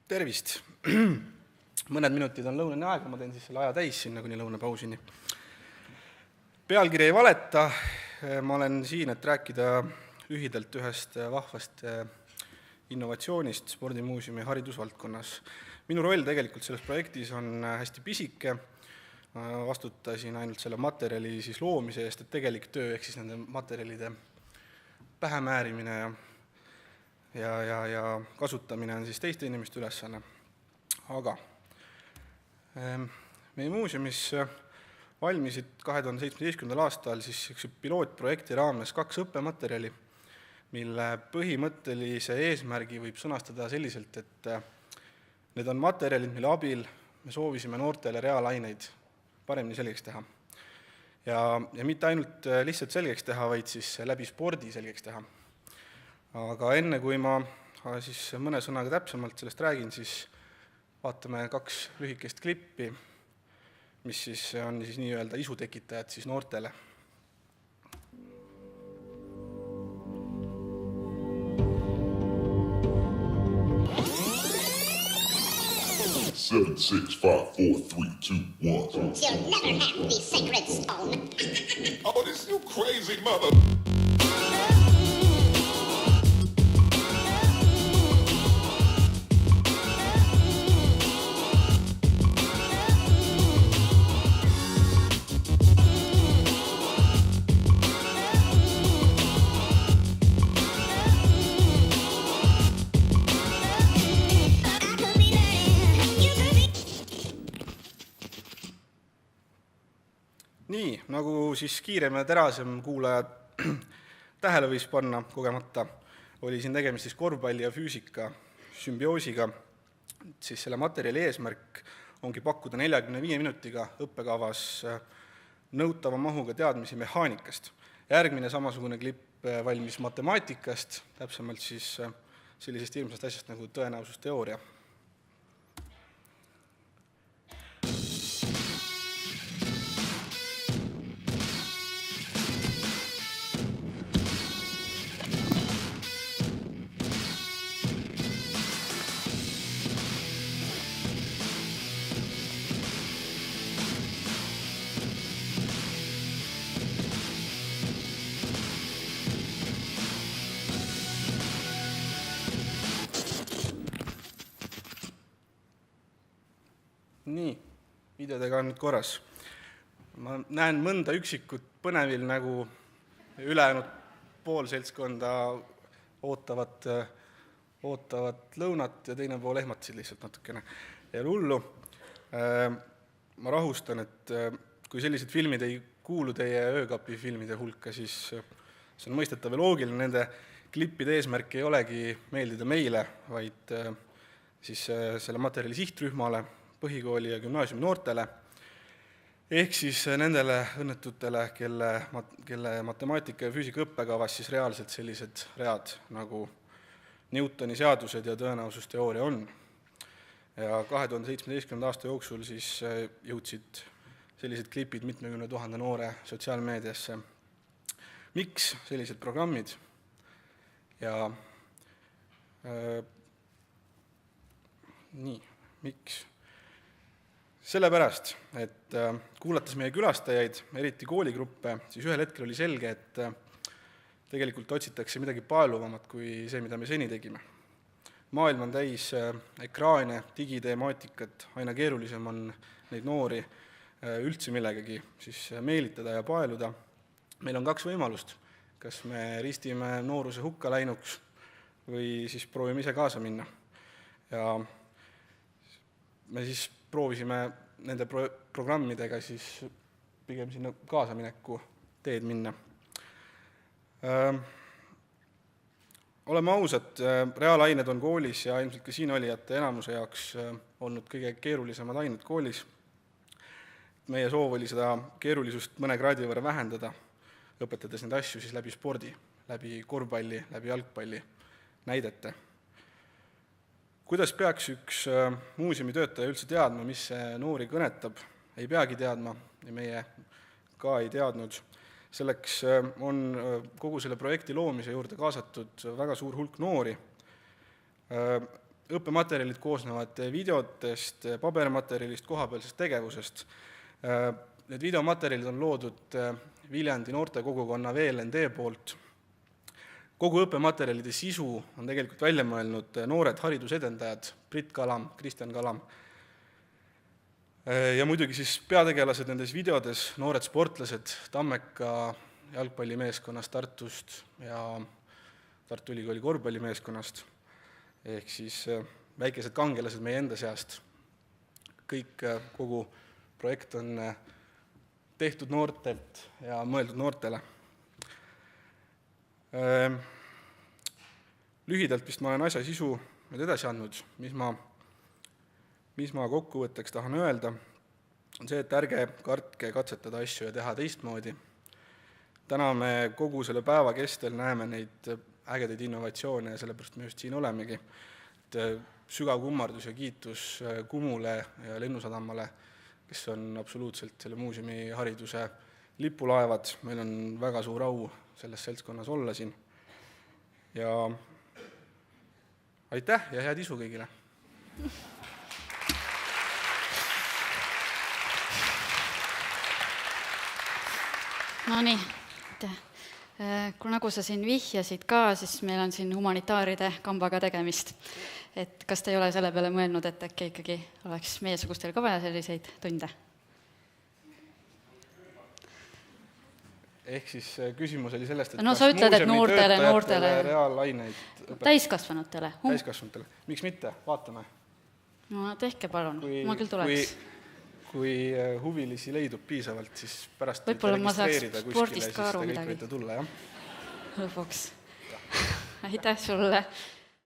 Tervist! Mõned minutid on lõunane aeg, ma teen siis selle aja täis sinna kuni lõunapausini. Pealkiri ei valeta, ma olen siin, et rääkida lühidalt ühest vahvast innovatsioonist spordimuuseumi haridusvaldkonnas. Minu roll tegelikult selles projektis on hästi pisike, vastutasin ainult selle materjali loomise eest, et tegelik töö ehk siis nende materjalide pähemäärimine ja kasutamine on siis teiste inimeste ülesanne. Aga meie muuseumis valmisid 2017. aastal siis pilootprojekti raames 2 õppematerjali, mille põhimõttelise eesmärgi võib sõnastada selliselt, et need on materjalid, mille abil me soovisime noortele reaalaineid paremini selgeks teha. Ja mitte ainult lihtsalt selgeks teha, vaid siis läbi spordi selgeks teha. Aga enne kui ma siis mõne sõnaga täpsemalt sellest räägin, siis vaatame 2 lühikest klippi, mis siis on siis nii-öelda isutekitajad siis noortele. Seven, 6, 5, 4, 3, 2, 1. You'll never have the sacred stone. Oh, this you crazy mother. Nii, nagu siis kiirem ja terasem kuulaja tähele võis panna kogemata, oli siin tegemist siis korvpalli ja füüsika sümbioosiga, siis selle materjali eesmärk ongi pakkuda 45 minutiga õppekavas nõutava mahuga teadmisi mehaanikast. Järgmine samasugune klipp valmis matemaatikast, täpsemalt siis sellisest ilmsest asjast nagu tõenäosusteooria. Nii, videodega on nüüd korras. Ma näen mõnda üksikut põnevil nagu ülejäänud pool seltskonda ootavad lõunat ja teine pool ehmatasid lihtsalt natukene. Ja hullu, ma rahustan, et kui sellised filmid ei kuulu teie öökapi filmide hulka, siis see on mõistetav ja loogiline. Nende klippide eesmärk ei olegi meeldida meile, vaid siis selle materjali sihtrühmale, põhikooli ja gümnaasiumi noortele, ehk siis nendele õnnetutele, kelle matemaatika ja füüsika õppekavas siis reaalselt sellised read nagu Newtoni seadused ja tõenäosusteooria on. Ja 2017. aasta jooksul siis jõudsid sellised klipid 70 000 noore sotsiaalmeediasse. Miks sellised programmid? Ja miks? Sellepärast, et kuulates meie külastajaid, eriti kooligruppe, siis ühel hetkel oli selge, et tegelikult otsitakse midagi paeluvamat kui see, mida me seni tegime. Maailm on täis ekraane, digiteemaatikat, aina keerulisem on neid noori üldse millegagi siis meelitada ja paeluda. Meil on 2 võimalust, kas me ristime nooruse hukka läinuks või siis proovime ise kaasa minna. Ja me siis proovisime nende programmidega siis pigem sinna kaasamineku teed minna. Oleme ausad, reaalained on koolis ja ilmselt ka siin olijate enamuse jaoks olnud kõige keerulisemad ained koolis. Meie soov oli seda keerulisust mõne kraadi võrra vähendada, õpetades neid asju siis läbi spordi, läbi korvpalli, läbi jalgpalli näidete. Kuidas peaks üks muuseumi töötaja üldse teadma, mis see noori kõnetab? Ei peagi teadma ja meie ka ei teadnud. Selleks on kogu selle projekti loomise juurde kaasatud väga suur hulk noori. õppematerjalid koosnevad videotest, pabermaterjalist, kohapealsest tegevusest. Need videomaterjalid on loodud Viljandi noortekogukonna VLND poolt. Kogu õppematerjalide sisu on tegelikult välja mõelnud noored haridusedendajad, Brit Kalam, Kristjan Kalam. Ja muidugi siis peategelased nendes videodes, noored sportlased Tammeka jalgpallimeeskonnast Tartust ja Tartu Ülikooli korvpallimeeskonnast, ehk siis väikesed kangelased meie enda seast. Kogu projekt on tehtud noortelt ja mõeldud noortele. Lühidalt vist ma olen asja sisu nüüd edasi andnud, mis ma kokkuvõtteks tahan öelda, on see, et ärge kartke katsetada asju ja teha teistmoodi. Täna me kogu selle päeva kestel näeme neid ägedaid innovatsioone ja sellepärast me just siin olemegi. Sügav kummardus ja kiitus Kumule ja Lennusadamale, kes on absoluutselt selle muuseumi hariduse lipulaevad. Meil on väga suur au selles seltskonnas olla siin. Ja aitäh ja head isu kõigile! No nii, kui nagu sa siin vihjasid ka, siis meil on siin humanitaaride kambaga tegemist. Et kas te ei ole selle peale mõelnud, et äkki ikkagi oleks meiesugustel ka vaja selliseid tunde? Ehk siis küsimus oli sellest, et no sa ütled, et noortele reaalaineid täiskasvanutele. Täiskasvanutele. Miks mitte? Vaatame. No tehke palun, ma küll tuleks. Kui huvilisi leidub piisavalt, siis pärast võib-olla ma saaks kuskile, spordist ka aru siis te midagi. kõik võite tulla, jah? Lõpuks. Aitäh sulle!